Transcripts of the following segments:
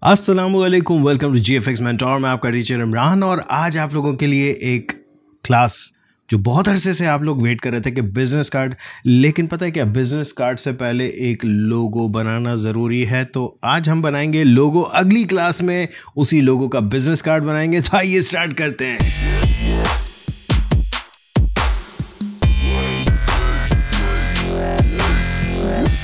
अस्सलामुअलैकुम, welcome to GFX mentor. मैं आपका टीचर इमरान और आज आप लोगों के लिए एक क्लास जो बहुत अरसे से आप लोग वेट कर रहे थे कि बिजनेस कार्ड। लेकिन पता है क्या, बिजनेस कार्ड से पहले एक लोगो बनाना ज़रूरी है। तो आज हम बनाएंगे लोगो। अगली क्लास में उसी लोगो का बिजनेस कार्ड बनाएंगे। तो आइए स्टार्ट करते हैं।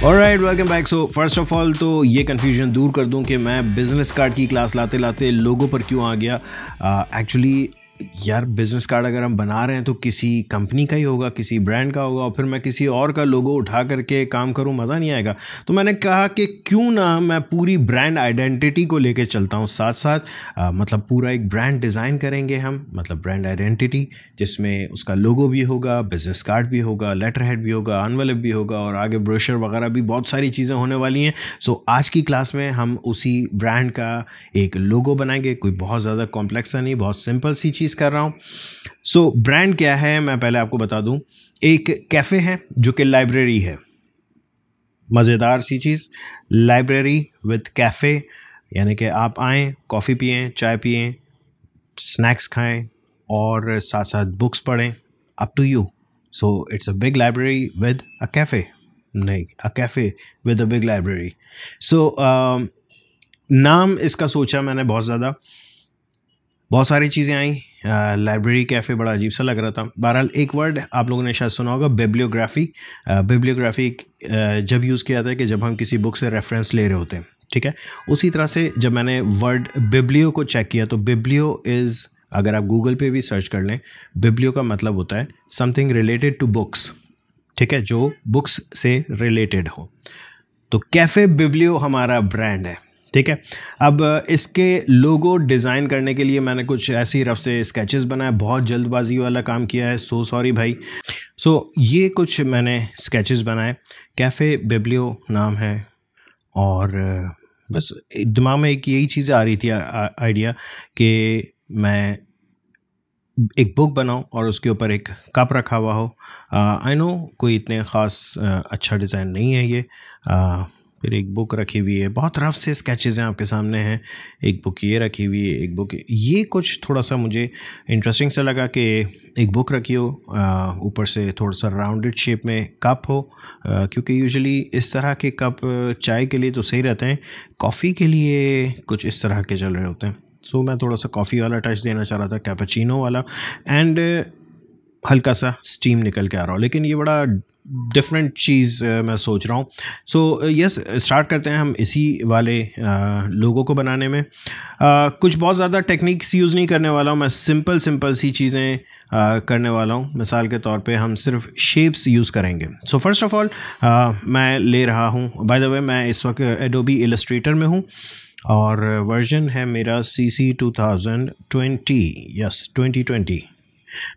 Alright, welcome back. So first of all तो ये कन्फ्यूजन दूर कर दूं कि मैं बिजनेस कार्ड की क्लास लाते लाते लोगों पर क्यों आ गया। एक्चुअली यार, बिजनेस कार्ड अगर हम बना रहे हैं तो किसी कंपनी का ही होगा, किसी ब्रांड का होगा, और फिर मैं किसी और का लोगो उठा करके काम करूं, मज़ा नहीं आएगा। तो मैंने कहा कि क्यों ना मैं पूरी ब्रांड आइडेंटिटी को लेके चलता हूं साथ साथ। मतलब पूरा एक ब्रांड डिज़ाइन करेंगे हम, मतलब ब्रांड आइडेंटिटी, जिसमें उसका लोगो भी होगा, बिजनेस कार्ड भी होगा, लेटर हेड भी होगा, एनवेलप भी होगा, और आगे ब्रोशर वगैरह भी बहुत सारी चीज़ें होने वाली हैं। सो आज की क्लास में हम उसी ब्रांड का एक लोगो बनाएंगे। कोई बहुत ज़्यादा कॉम्प्लेक्स सा नहीं, बहुत सिंपल सी चीज़ कर रहा हूँ। सो ब्रांड क्या है मैं पहले आपको बता दूं। एक कैफ़े है जो कि लाइब्रेरी है। मज़ेदार सी चीज़, लाइब्रेरी विद कैफ़े, यानी कि आप आएँ, कॉफ़ी पिएँ, चाय पिएँ, स्नैक्स खाएं और साथ साथ बुक्स पढ़ें। Up to you. So it's a big library with a cafe, नहीं, a cafe with a big library. So नाम इसका सोचा मैंने बहुत ज़्यादा, बहुत सारी चीज़ें आई। लाइब्रेरी कैफ़े बड़ा अजीब सा लग रहा था। बहरहाल एक वर्ड आप लोगों ने शायद सुना होगा, बिब्लियोग्राफी। बिब्लियोग्राफी जब यूज़ किया जाता है कि जब हम किसी बुक से रेफरेंस ले रहे होते हैं, ठीक है। उसी तरह से जब मैंने वर्ड बिब्लियो को चेक किया तो बिब्लियो इज़, अगर आप गूगल पे भी सर्च कर लें, बिब्लियो का मतलब होता है समथिंग रिलेटेड टू बुक्स, ठीक है, जो बुक्स से रिलेटेड हो। तो कैफ़े बिब्लियो हमारा ब्रांड है, ठीक है। अब इसके लोगो डिज़ाइन करने के लिए मैंने कुछ ऐसी रफ से स्केचेस बनाए, बहुत जल्दबाजी वाला काम किया है, सो सॉरी भाई। सो ये कुछ मैंने स्केचेस बनाए। कैफ़े बिब्लियो नाम है, और बस दिमाग में एक यही चीज़ आ रही थी, आइडिया, कि मैं एक बुक बनाऊं और उसके ऊपर एक कप रखा हुआ हो। आई नो कोई इतने ख़ास अच्छा डिज़ाइन नहीं है ये। फिर एक बुक रखी हुई है, बहुत रफ से स्केचेस हैं आपके सामने हैं। एक बुक ये रखी हुई है, एक बुक ये, कुछ थोड़ा सा मुझे इंटरेस्टिंग सा लगा कि एक बुक रखी हो, ऊपर से थोड़ा सा राउंडेड शेप में कप हो, क्योंकि यूजुअली इस तरह के कप चाय के लिए तो सही रहते हैं, कॉफ़ी के लिए कुछ इस तरह के चल रहे होते हैं। सो मैं थोड़ा सा कॉफ़ी वाला टच देना चाह रहा था, कैपेचिनो वाला, एंड हल्का सा स्टीम निकल के आ रहा हो, लेकिन ये बड़ा डिफरेंट चीज़ मैं सोच रहा हूँ। सो यस, स्टार्ट करते हैं हम इसी वाले लोगों को बनाने में। कुछ बहुत ज़्यादा टेक्निक्स यूज़ नहीं करने वाला हूँ मैं, सिंपल सिंपल सी चीज़ें करने वाला हूँ। मिसाल के तौर पे हम सिर्फ शेप्स यूज़ करेंगे। सो फर्स्ट ऑफ ऑल मैं ले रहा हूँ, बाय द वे मैं इस वक्त एडोबी इलस्ट्रेटर में हूँ, और वर्जन है मेरा CC 2020, yes 2020।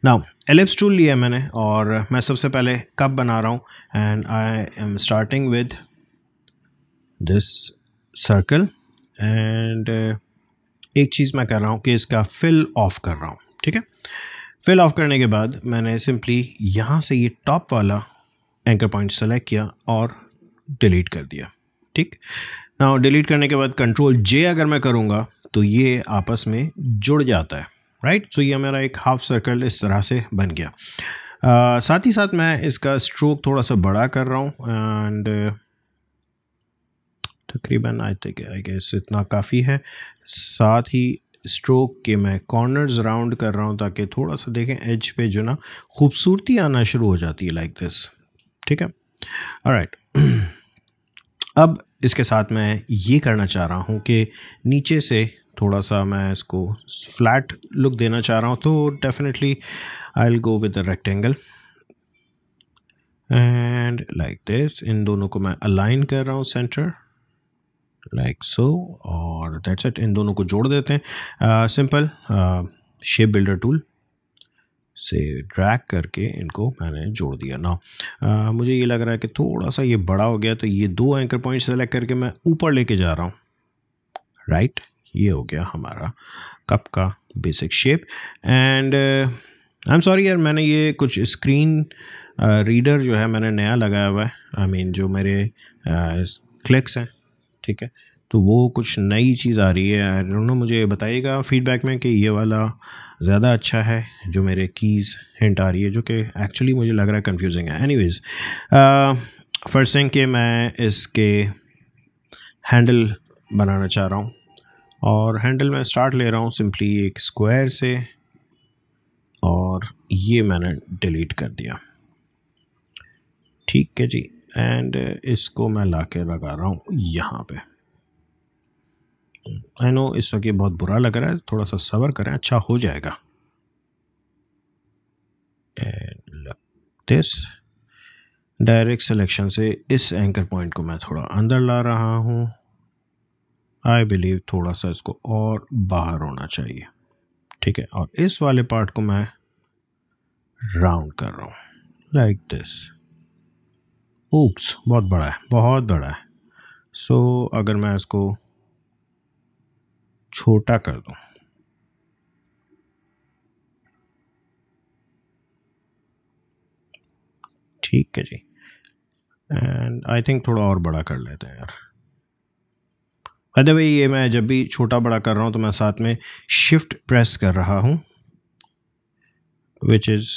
Now ellipse tool लिया है मैंने, और मैं सबसे पहले कप बना रहा हूँ, and I am starting with this circle, and एक चीज़ मैं कर रहा हूँ कि इसका फिल ऑफ कर रहा हूँ, ठीक है। फिल ऑफ करने के बाद मैंने सिंपली यहाँ से ये टॉप वाला एंकर पॉइंट सेलेक्ट किया और डिलीट कर दिया, ठीक। नाउ डिलीट करने के बाद Ctrl+J अगर मैं करूँगा तो ये आपस में जुड़ जाता है, राइट। सो ये मेरा एक हाफ सर्कल इस तरह से बन गया। साथ ही साथ मैं इसका स्ट्रोक थोड़ा सा बड़ा कर रहा हूँ, एंड तकरीबन आई गेस इतना काफ़ी है। साथ ही स्ट्रोक के मैं कॉर्नर्स राउंड कर रहा हूँ ताकि थोड़ा सा देखें एज पे जो ना खूबसूरती आना शुरू हो जाती है, लाइक दिस, ठीक है। ऑलराइट, अब इसके साथ मैं ये करना चाह रहा हूँ कि नीचे से थोड़ा सा मैं इसको फ्लैट लुक देना चाह रहा हूँ, तो definitely I will go with a rectangle and like this. इन दोनों को मैं अलाइन कर रहा हूँ सेंटर, लाइक सो, और दैट्स इट। इन दोनों को जोड़ देते हैं। सिंपल शेप बिल्डर टूल से ड्रैग करके इनको मैंने जोड़ दिया ना। मुझे ये लग रहा है कि थोड़ा सा ये बड़ा हो गया, तो ये दो एंकर पॉइंट सेलेक्ट करके मैं ऊपर लेके जा रहा हूँ, राइट। ये हो गया हमारा कप का basic shape. And I am sorry यार, मैंने ये कुछ स्क्रीन रीडर जो है मैंने नया लगाया हुआ है, आई मीन जो मेरे क्लिक्स हैं, ठीक है, तो वो कुछ नई चीज़ आ रही है। आई डोंट नो, मुझे बताइएगा फीडबैक में कि ये वाला ज़्यादा अच्छा है जो मेरे कीज़ हिंट आ रही है, जो कि एक्चुअली मुझे लग रहा है कंफ्यूजिंग है। एनीवेज, फर्स्ट थिंग कि मैं इसके हैंडल बनाना चाह रहा हूँ, और हैंडल में स्टार्ट ले रहा हूँ सिंपली एक स्क्वायर से, और ये मैंने डिलीट कर दिया। ठीक है जी, एंड इसको मैं ला के लगा रहा हूँ यहाँ पे। आई नो इस वक्त ये बहुत बुरा लग रहा है, थोड़ा सा सब्र करें, अच्छा हो जाएगा। एंड दिस डायरेक्ट सिलेक्शन से इस एंकर पॉइंट को मैं थोड़ा अंदर ला रहा हूँ। आई बिलीव थोड़ा सा इसको और बाहर होना चाहिए। ठीक है, और इस वाले पार्ट को मैं राउंड कर रहा हूँ लाइक दिस। ऊप्स, बहुत बड़ा है, बहुत बड़ा है। सो अगर मैं इसको छोटा कर दूं, ठीक है जी, एंड आई थिंक थोड़ा और बड़ा कर लेते हैं यार। बाय द वे, ये मैं जब भी छोटा बड़ा कर रहा हूँ तो मैं साथ में शिफ्ट प्रेस कर रहा हूँ, विच इज़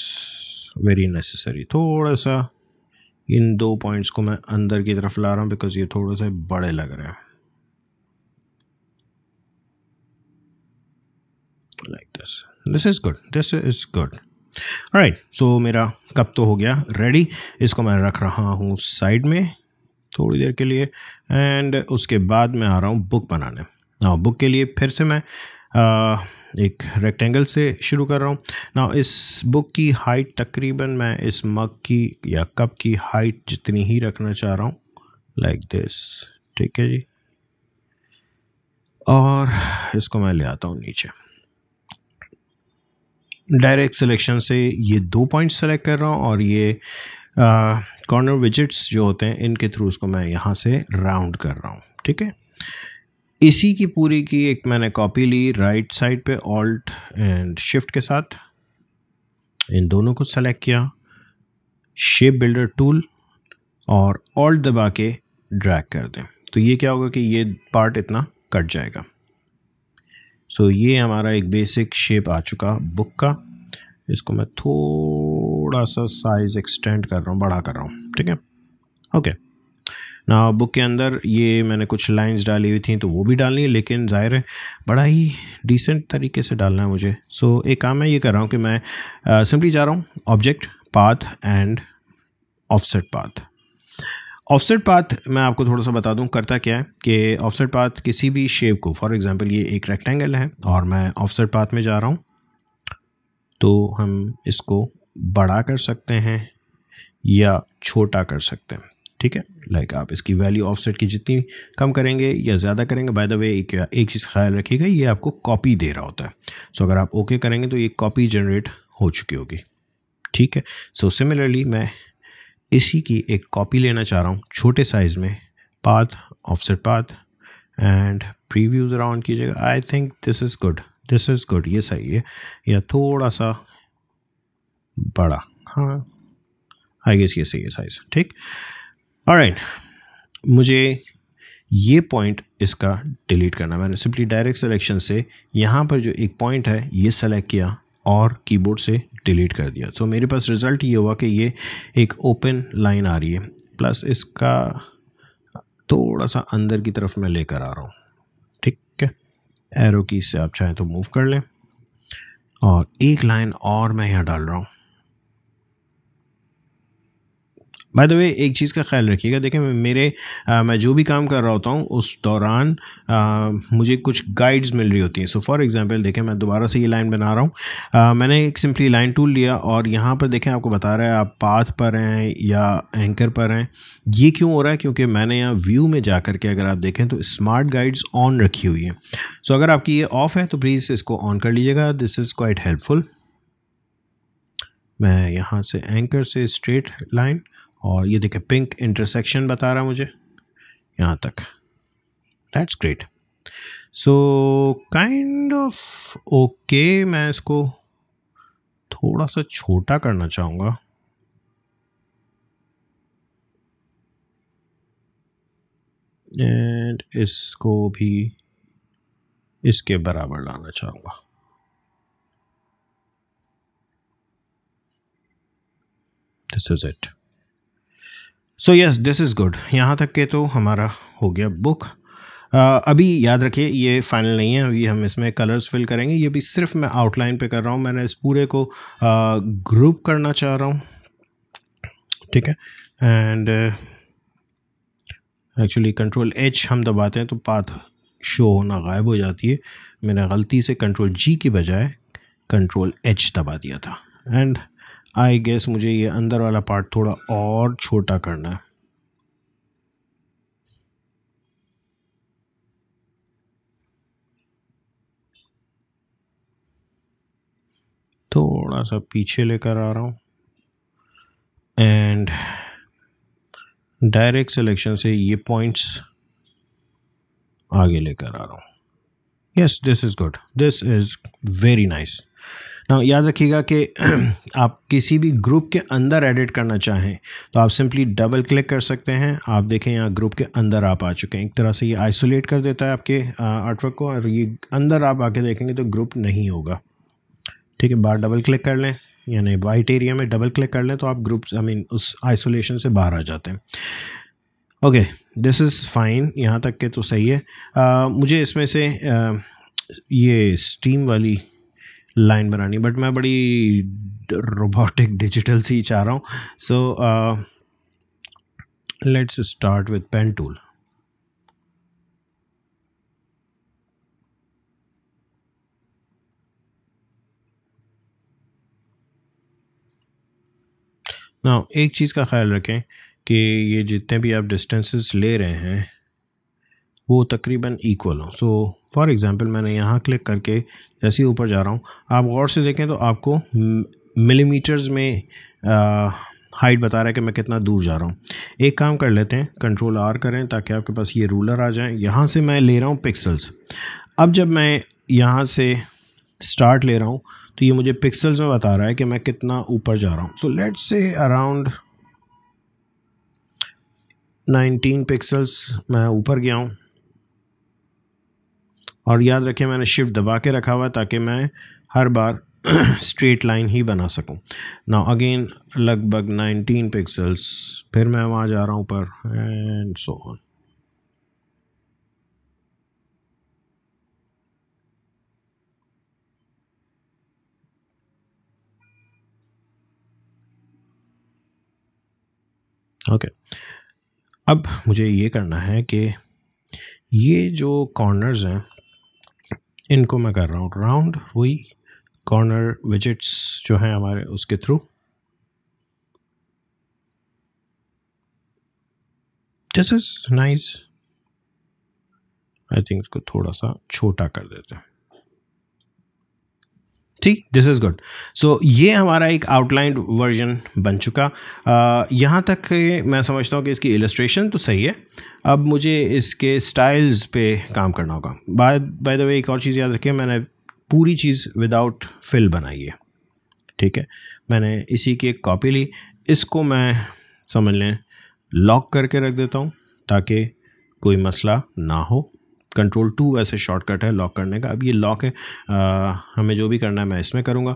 वेरी नेसेसरी। थोड़ा सा इन दो पॉइंट्स को मैं अंदर की तरफ ला रहा हूँ बिकॉज ये थोड़े से बड़े लग रहे हैं, like this is good, this is good. Right, so मेरा कप तो हो गया रेडी। इसको मैं रख रहा हूँ साइड में थोड़ी देर के लिए, एंड उसके बाद मैं आ रहा हूँ बुक बनाने। ना बुक के लिए फिर से मैं एक रेक्टेंगल से शुरू कर रहा हूँ ना। इस बुक की हाइट तकरीबन मैं इस मग की या कप की हाइट जितनी ही रखना चाह रहा हूँ, लाइक दिस। ठीक है जी, और इसको मैं ले आता हूँ नीचे। डायरेक्ट सिलेक्शन से ये दो पॉइंट्स सेलेक्ट कर रहा हूँ, और ये कॉर्नर विजेट्स जो होते हैं इनके थ्रू उसको मैं यहाँ से राउंड कर रहा हूँ। ठीक है, इसी की पूरी की एक मैंने कॉपी ली राइट साइड पे, ऑल्ट एंड शिफ्ट के साथ इन दोनों को सेलेक्ट किया, शेप बिल्डर टूल और ऑल्ट दबा के ड्रैग कर दें, तो ये क्या होगा कि ये पार्ट इतना कट जाएगा। सो ये हमारा एक बेसिक शेप आ चुका बुक का। इसको मैं थोड़ा सा साइज एक्सटेंड कर रहा हूँ, बड़ा कर रहा हूँ। ठीक है, ओके ना। बुक के अंदर ये मैंने कुछ लाइंस डाली हुई थी तो वो भी डालनी है, लेकिन ज़ाहिर है बड़ा ही डिसेंट तरीके से डालना है मुझे। सो एक काम मैं ये कर रहा हूँ कि मैं सिंपली जा रहा हूँ object, path and offset path. Offset path मैं आपको थोड़ा सा बता दूं करता क्या है कि ऑफसेट पाथ किसी भी शेप को, फॉर एग्जांपल ये एक रेक्टेंगल है और मैं ऑफसेट पाथ में जा रहा हूं, तो हम इसको बड़ा कर सकते हैं या छोटा कर सकते हैं। ठीक है, लाइक आप इसकी वैल्यू ऑफसेट की जितनी कम करेंगे या ज़्यादा करेंगे, बाय द वे एक चीज़ ख्याल रखिएगा, ये आपको कॉपी दे रहा होता है। सो अगर आप ओके करेंगे तो ये कॉपी जनरेट हो चुकी होगी। ठीक है, सो सिमिलरली मैं इसी की एक कॉपी लेना चाह रहा हूँ छोटे साइज़ में, path, offset path and preview ज़रा ऑन कीजिएगा। I think this is good, this is good, ये सही है, या थोड़ा सा बड़ा, हाँ आई गेस ये सही है साइज़। ठीक, ऑलराइट, मुझे ये पॉइंट इसका डिलीट करना। मैंने सिंपली डायरेक्ट सिलेक्शन से यहाँ पर जो एक पॉइंट है ये सेलेक्ट किया और कीबोर्ड से डिलीट कर दिया। तो मेरे पास रिज़ल्ट ये हुआ कि ये एक ओपन लाइन आ रही है, प्लस इसका थोड़ा सा अंदर की तरफ मैं लेकर आ रहा हूँ। ठीक है, एरो की से आप चाहें तो मूव कर लें, और एक लाइन और मैं यहाँ डाल रहा हूँ। बाय द वे एक चीज़ का ख्याल रखिएगा, देखें मैं जो भी काम कर रहा होता हूँ उस दौरान मुझे कुछ गाइड्स मिल रही होती हैं। सो फॉर एग्जांपल देखें मैं दोबारा से ये लाइन बना रहा हूँ, मैंने एक सिंपली लाइन टूल लिया और यहाँ पर देखें आपको बता रहा है आप पाथ पर हैं या एंकर पर हैं। ये क्यों हो रहा है? क्योंकि मैंने यहाँ व्यू में जा कर के अगर आप देखें तो स्मार्ट गाइड्स ऑन रखी हुई हैं। सो अगर आपकी ये ऑफ़ है तो प्लीज़ इसको ऑन कर लीजिएगा, दिस इज़ क्वाइट हेल्पफुल। मैं यहाँ से एंकर से स्ट्रेट लाइन, और ये देखें पिंक इंटरसेक्शन बता रहा है मुझे यहाँ तक, that's great. So kind of okay, मैं इसको थोड़ा सा छोटा करना चाहूँगा। एंड इसको भी इसके बराबर लाना चाहूँगा। This is it. So yes, this is good. यहाँ तक के तो हमारा हो गया बुक। अभी याद रखिए ये फाइनल नहीं है, अभी हम इसमें कलर्स फिल करेंगे। ये भी सिर्फ मैं आउटलाइन पे कर रहा हूँ, मैंने इस पूरे को ग्रुप करना चाह रहा हूँ, ठीक है। एंड एक्चुअली कंट्रोल एच हम दबाते हैं तो पाथ शो होना गायब हो जाती है। मैंने गलती से कंट्रोल जी की बजाय कंट्रोल एच दबा दिया था। एंड आई गेस मुझे ये अंदर वाला पार्ट थोड़ा और छोटा करना है। थोड़ा सा पीछे लेकर आ रहा हूँ एंड डायरेक्ट सिलेक्शन से ये पॉइंट्स आगे लेकर आ रहा हूँ। Yes, this is good, this is very nice. Now याद रखिएगा कि आप किसी भी ग्रुप के अंदर एडिट करना चाहें तो आप सिंपली डबल क्लिक कर सकते हैं। आप देखें यहाँ ग्रुप के अंदर आप आ चुके हैं। एक तरह से ये आइसोलेट कर देता है आपके आर्टवर्क को, और ये अंदर आप आके देखेंगे तो ग्रुप नहीं होगा, ठीक है। बाहर डबल क्लिक कर लें, यानी वाइट एरिया में डबल क्लिक कर लें तो आप ग्रुप उस आइसोलेशन से बाहर आ जाते हैं। ओके, दिस इज़ फाइन, यहाँ तक के तो सही है। मुझे इसमें से ये स्टीम वाली लाइन बनानी, बट मैं बड़ी रोबोटिक डिजिटल सी चाह रहा हूँ। So let's start with pen tool. Now एक चीज़ का ख्याल रखें कि ये जितने भी आप डिस्टेंसेस ले रहे हैं वो तकरीबन इक्वल हो। सो फॉर एग्ज़ाम्पल मैंने यहाँ क्लिक करके जैसे ही ऊपर जा रहा हूँ, आप गौर से देखें तो आपको मिलीमीटर्स में हाइट बता रहा है कि मैं कितना दूर जा रहा हूँ। एक काम कर लेते हैं, कंट्रोल आर करें ताकि आपके पास ये रूलर आ जाए। यहाँ से मैं ले रहा हूँ पिक्सल्स। अब जब मैं यहाँ से स्टार्ट ले रहा हूँ तो ये मुझे पिक्सल्स में बता रहा है कि मैं कितना ऊपर जा रहा हूँ। So let's say around 19 pixels मैं ऊपर गया हूँ। और याद रखें मैंने शिफ्ट दबा के रखा हुआ ताकि मैं हर बार स्ट्रेट लाइन ही बना सकूं। नाउ अगेन लगभग 19 पिक्सल्स, फिर मैं वहाँ जा रहा हूँ ऊपर एंड सो ऑन। ओके, अब मुझे ये करना है कि ये जो कॉर्नर्स हैं इनको मैं कर रहा हूँ राउंड, वही कॉर्नर विजेट्स जो हैं हमारे उसके through. This is nice. I think इसको थोड़ा सा छोटा कर देते हैं, ठीक। This is good. सो ये हमारा एक आउटलाइंड वर्जन बन चुका। यहाँ तक के मैं समझता हूँ कि इसकी इलस्ट्रेशन तो सही है। अब मुझे इसके स्टाइल्स पे काम करना होगा। बाय द वे एक और चीज़ याद रखिए, मैंने पूरी चीज़ विदाउट फिल बनाई है, ठीक है। मैंने इसी की एक कॉपी ली, इसको मैं समझ लें लॉक करके रख देता हूँ ताकि कोई मसला ना हो। कंट्रोल 2 वैसे शॉर्टकट है लॉक करने का। अब ये लॉक है, हमें जो भी करना है मैं इसमें करूँगा।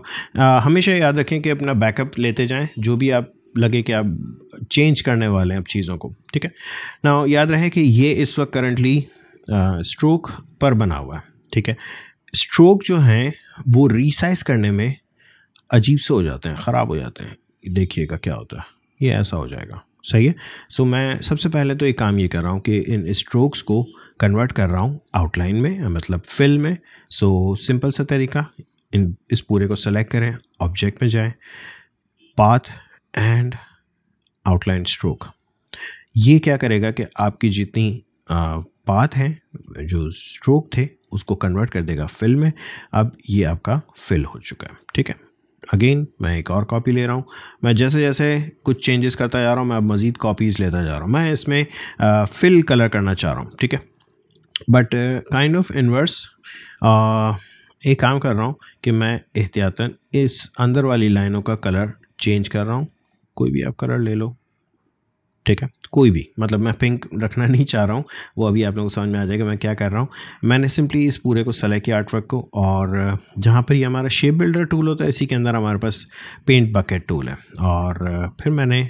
हमेशा याद रखें कि अपना बैकअप लेते जाएं, जो भी आप लगे कि आप चेंज करने वाले हैं अब चीज़ों को, ठीक है ना। याद रहे कि ये इस वक्त करंटली स्ट्रोक पर बना हुआ है, ठीक है। स्ट्रोक जो हैं वो रीसाइज करने में अजीब से हो जाते हैं, ख़राब हो जाते हैं। देखिएगा क्या होता है, ये ऐसा हो जाएगा, सही है। सो मैं सबसे पहले तो एक काम ये कर रहा हूँ कि इन स्ट्रोक्स को कन्वर्ट कर रहा हूँ आउटलाइन में, मतलब फिल में। सो सिंपल सा तरीका, इस पूरे को सेलेक्ट करें, ऑब्जेक्ट में जाएं, पाथ एंड आउटलाइन स्ट्रोक। ये क्या करेगा कि आपकी जितनी पाथ हैं, जो स्ट्रोक थे, उसको कन्वर्ट कर देगा फिल में। अब ये आपका फिल हो चुका है, ठीक है। अगेन मैं एक और कॉपी ले रहा हूँ। मैं जैसे जैसे कुछ चेंजेस करता जा रहा हूँ मैं अब मज़ीद कॉपीज़ लेता जा रहा हूँ। मैं इसमें फिल कलर करना चाह रहा हूँ, ठीक है, बट काइंड ऑफ इन्वर्स। एक काम कर रहा हूँ कि मैं एहतियातन इस अंदर वाली लाइनों का कलर चेंज कर रहा हूँ। कोई भी आप कलर ले लो, ठीक है, कोई भी, मतलब मैं पिंक रखना नहीं चाह रहा हूँ, वो अभी आप लोगों को समझ में आ जाएगा मैं क्या कर रहा हूँ। मैंने सिंपली इस पूरे को सेलेक्ट किया आर्टवर्क को, और जहाँ पर ये हमारा शेप बिल्डर टूल होता है इसी के अंदर हमारे पास पेंट बकेट टूल है, और फिर मैंने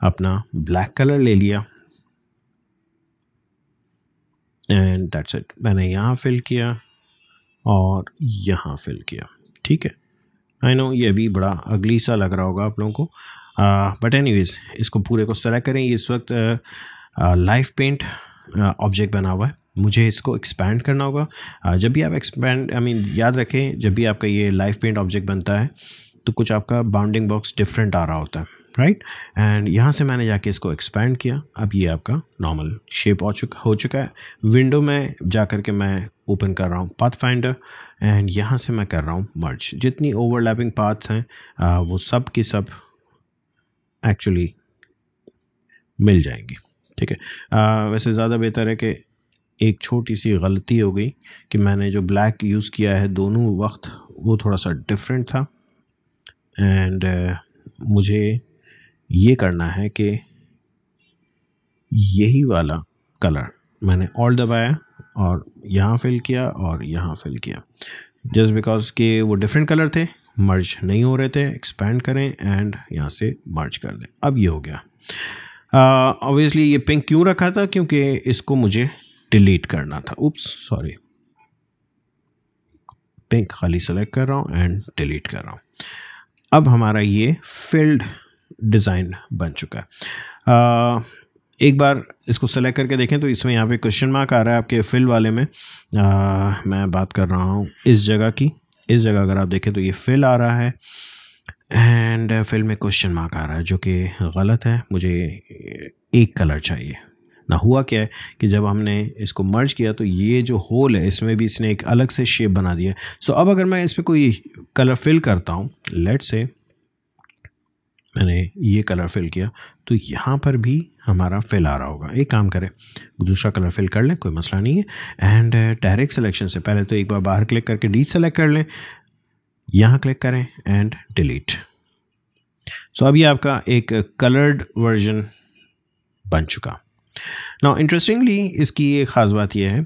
अपना ब्लैक कलर ले लिया एंड दैट्स इट। मैंने यहाँ फिल किया और यहाँ फिल किया, ठीक है। आई नो ये भी बड़ा अगली सा लग रहा होगा आप लोगों को, बट एनीवेज इसको पूरे को सेलेक्ट करें। इस वक्त लाइव पेंट ऑब्जेक्ट बना हुआ है, मुझे इसको एक्सपैंड करना होगा। जब भी आप एक्सपैंड याद रखें, जब भी आपका ये लाइव पेंट ऑब्जेक्ट बनता है तो कुछ आपका बाउंडिंग बॉक्स डिफरेंट आ रहा होता है, राइट। एंड यहाँ से मैंने जाके इसको एक्सपैंड किया, अब ये आपका नॉर्मल शेप हो चुका है। विंडो में जा कर के मैं ओपन कर रहा हूँ पाथ फाइंडर, एंड यहाँ से मैं कर रहा हूँ मर्ज। जितनी ओवरलैपिंग पाथ्स हैं वो सब की सब एक्चुअली मिल जाएंगी, ठीक है। वैसे ज़्यादा बेहतर है कि एक छोटी सी गलती हो गई कि मैंने जो ब्लैक यूज़ किया है दोनों वक्त वो थोड़ा सा डिफरेंट था, एंड मुझे ये करना है कि यही वाला कलर मैंने ऑल दबाया और यहाँ फिल किया और यहाँ फिल किया, जस्ट बिकॉज के वो डिफरेंट कलर थे, मर्ज नहीं हो रहे थे। एक्सपैंड करें एंड यहाँ से मर्ज कर दें, अब ये हो गया। ऑब्वियसली ये पिंक क्यों रखा था, क्योंकि इसको मुझे डिलीट करना था। उप्स सॉरी, पिंक खाली सेलेक्ट कर रहा हूँ एंड डिलीट कर रहा हूँ। अब हमारा ये फिल्ड डिज़ाइन बन चुका है। एक बार इसको सेलेक्ट करके देखें तो इसमें यहाँ पे क्वेश्चन मार्क आ रहा है आपके फिल वाले में। मैं बात कर रहा हूँ इस जगह की, इस जगह अगर आप देखें तो ये फिल आ रहा है एंड फिल में क्वेश्चन मार्क आ रहा है, जो कि गलत है। मुझे एक कलर चाहिए ना। हुआ क्या है कि जब हमने इसको मर्ज किया तो ये जो होल है इसमें भी इसने एक अलग से शेप बना दिया। सो अब अगर मैं इस पर कोई कलर फिल करता हूँ, लेट्स से मैंने ये कलर फिल किया, तो यहाँ पर भी हमारा फिल आ रहा होगा। एक काम करें, दूसरा कलर फिल कर लें, कोई मसला नहीं है। एंड डायरेक्ट सिलेक्शन से पहले तो एक बार बाहर क्लिक करके डी सेलेक्ट कर लें, यहाँ क्लिक करें एंड डिलीट। सो अभी आपका एक कलर्ड वर्जन बन चुका। नाउ इंटरेस्टिंगली इसकी एक ख़ास बात यह है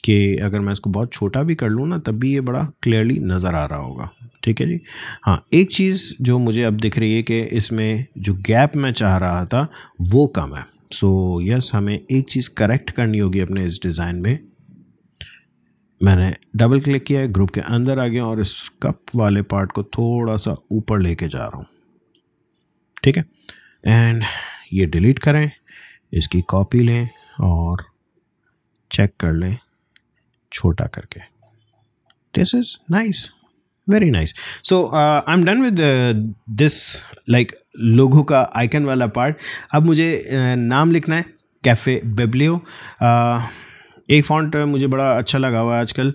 कि अगर मैं इसको बहुत छोटा भी कर लूँ ना, तब भी ये बड़ा क्लियरली नज़र आ रहा होगा, ठीक है जी। हाँ, एक चीज़ जो मुझे अब दिख रही है कि इसमें जो गैप मैं चाह रहा था वो कम है। सो यस, हमें एक चीज़ करेक्ट करनी होगी अपने इस डिज़ाइन में। मैंने डबल क्लिक किया, ग्रुप के अंदर आ गया और इस कप वाले पार्ट को थोड़ा सा ऊपर लेके जा रहा हूँ, ठीक है। एंड ये डिलीट करें, इसकी कॉपी लें और चेक कर लें छोटा करके। This is nice, very nice. So I am done with this like logo का आइकन वाला पार्ट। अब मुझे नाम लिखना है, कैफ़े बिब्लियो। एक फ़ॉन्ट मुझे बड़ा अच्छा लगा हुआ है आजकल,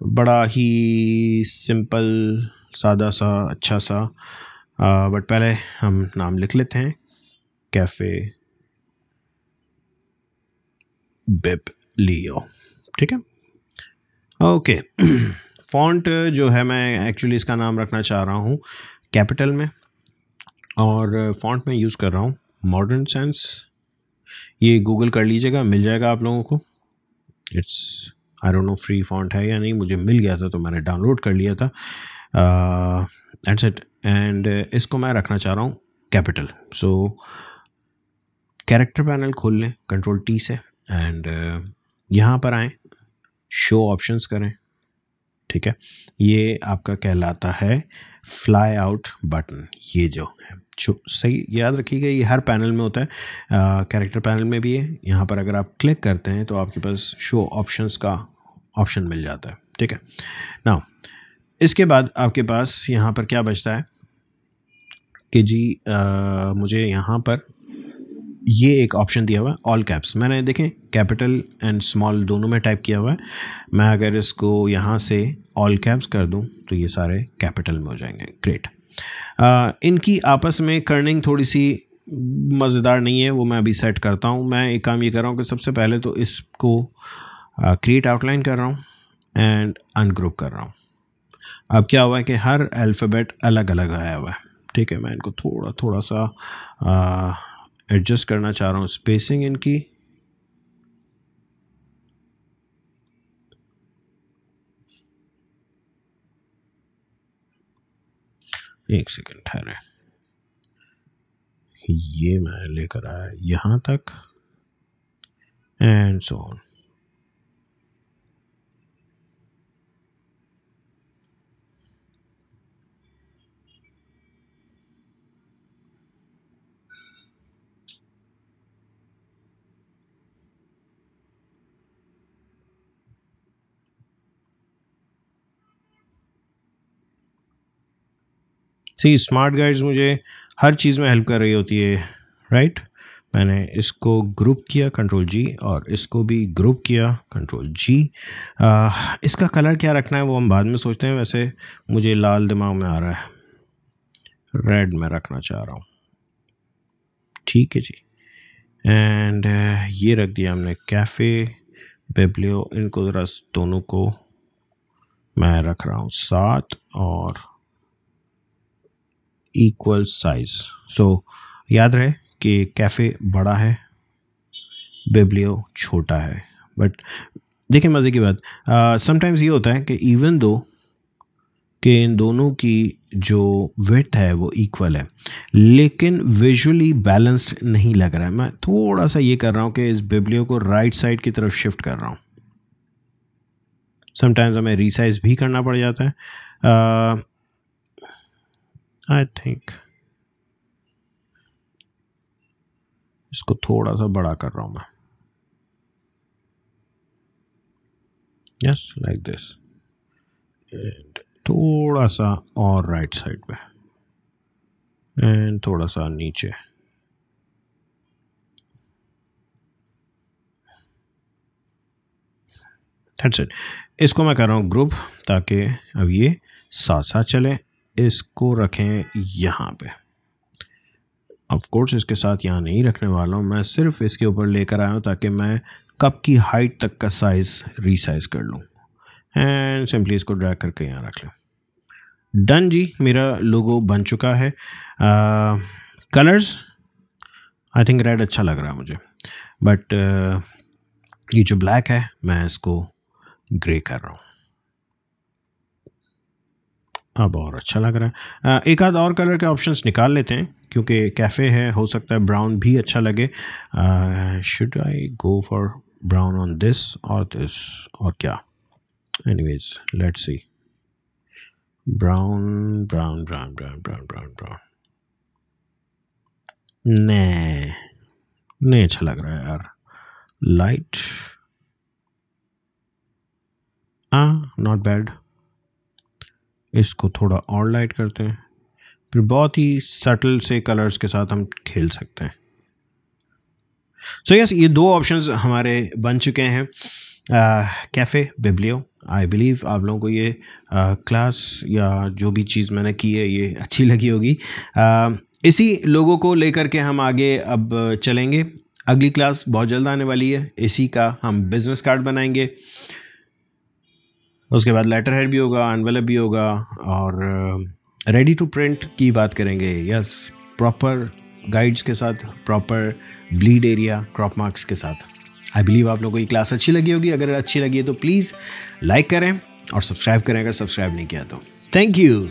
बड़ा ही सिंपल, सादा सा, अच्छा सा। बट पहले हम नाम लिख लेते हैं, कैफ़े बिब्लियो, ठीक है। ओके, फ़ॉन्ट जो है मैं एक्चुअली इसका नाम रखना चाह रहा हूँ कैपिटल में, और फ़ॉन्ट में यूज़ कर रहा हूँ मॉडर्न सेंस। ये गूगल कर लीजिएगा, मिल जाएगा आप लोगों को। It's I don't know free font है या नहीं, मुझे मिल गया था तो मैंने डाउनलोड कर लिया था। That's it. एंड इसको मैं रखना चाह रहा हूँ कैपिटल। सो कैरेक्टर पैनल खोल लें कंट्रोल टी से, एंड यहाँ पर आएँ, शो ऑप्शंस करें, ठीक है। ये आपका कहलाता है फ्लाई आउट बटन। ये जो है सही याद रखिएगा, ये हर पैनल में होता है, कैरेक्टर पैनल में भी है। यहाँ पर अगर आप क्लिक करते हैं तो आपके पास शो ऑप्शंस का ऑप्शन मिल जाता है, ठीक है। नाउ इसके बाद आपके पास यहाँ पर क्या बचता है कि जी मुझे यहाँ पर ये एक ऑप्शन दिया हुआ है ऑल कैप्स। मैंने देखें कैपिटल एंड स्मॉल दोनों में टाइप किया हुआ है। मैं अगर इसको यहाँ से ऑल कैप्स कर दूँ तो ये सारे कैपिटल में हो जाएंगे। ग्रेट। इनकी आपस में कर्निंग थोड़ी सी मज़ेदार नहीं है, वो मैं अभी सेट करता हूँ। मैं एक काम ये कर रहा हूँ कि सबसे पहले तो इसको क्रिएट आउटलाइन कर रहा हूँ एंड अनग्रुप कर रहा हूँ। अब क्या हुआ है कि हर अल्फ़ाबेट अलग अलग आया हुआ है, ठीक है। मैं इनको थोड़ा थोड़ा सा एडजस्ट करना चाह रहा हूँ स्पेसिंग इनकी। एक सेकेंड ठहरे, ये मैं लेकर आया यहाँ तक and so on. See smart guides मुझे हर चीज़ में हेल्प कर रही होती है, राइट। मैंने इसको ग्रुप किया कंट्रोल जी, और इसको भी ग्रुप किया कंट्रोल जी। इसका कलर क्या रखना है वो हम बाद में सोचते हैं। वैसे मुझे लाल दिमाग में आ रहा है, रेड में रखना चाह रहा हूँ। ठीक है जी। एंड ये रख दिया हमने कैफ़े बिब्लियो। इनको ज़रा दोनों को मैं रख रहा हूँ 7 और इक्वल साइज। सो याद रहे कि कैफ़े बड़ा है, बिब्लियो छोटा है। बट देखिए मज़े की बात, समटाइम्स ये होता है कि इवन दो कि इन दोनों की जो विड्थ है वो इक्वल है, लेकिन विजुअली बैलेंस्ड नहीं लग रहा है। मैं थोड़ा सा ये कर रहा हूँ कि इस बिब्लियो को राइट साइड की तरफ शिफ्ट कर रहा हूँ। समटाइम्स हमें रीसाइज भी करना पड़ जाता है। आई थिंक इसको थोड़ा सा बड़ा कर रहा हूँ मैं, यस लाइक दिस, एंड थोड़ा सा और राइट साइड पे एंड थोड़ा सा नीचे। That's it. इसको मैं कर रहा हूँ ग्रुप, ताकि अब ये साथ साथ चले। इसको रखें यहाँ पे। ऑफ कोर्स इसके साथ यहाँ नहीं रखने वाला हूँ, मैं सिर्फ इसके ऊपर लेकर आया हूँ ताकि मैं कप की हाइट तक का साइज़ रीसाइज कर लूँ। एंड सिंपली इसको ड्रैग करके यहाँ रख लें। डन जी, मेरा लोगो बन चुका है। कलर्स आई थिंक रेड अच्छा लग रहा है मुझे, बट ये जो ब्लैक है मैं इसको ग्रे कर रहा हूँ, अब और अच्छा लग रहा है। एक आध और कलर के ऑप्शंस निकाल लेते हैं क्योंकि कैफ़े है, हो सकता है ब्राउन भी अच्छा लगे। Should I go for brown on this और क्या? Anyways let's see. Brown brown brown brown brown brown brown नहीं अच्छा लग रहा है यार। Light, not bad. इसको थोड़ा और लाइट करते हैं, फिर बहुत ही सटल से कलर्स के साथ हम खेल सकते हैं। सो यस, ये दो ऑप्शंस हमारे बन चुके हैं, कैफ़े बिब्लियो। आई बिलीव आप लोगों को ये क्लास या जो भी चीज़ मैंने की है ये अच्छी लगी होगी। इसी लोगों को लेकर के हम आगे अब चलेंगे। अगली क्लास बहुत जल्द आने वाली है, इसी का हम बिजनेस कार्ड बनाएंगे। उसके बाद लेटर हेड भी होगा, एनवेलप भी होगा, और रेडी टू प्रिंट की बात करेंगे। यस, प्रॉपर गाइड्स के साथ, proper bleed area crop marks के साथ। आई बिलीव आप लोगों को ये क्लास अच्छी लगी होगी। अगर अच्छी लगी है तो प्लीज़ लाइक करें और सब्सक्राइब करें अगर सब्सक्राइब नहीं किया तो। Thank you.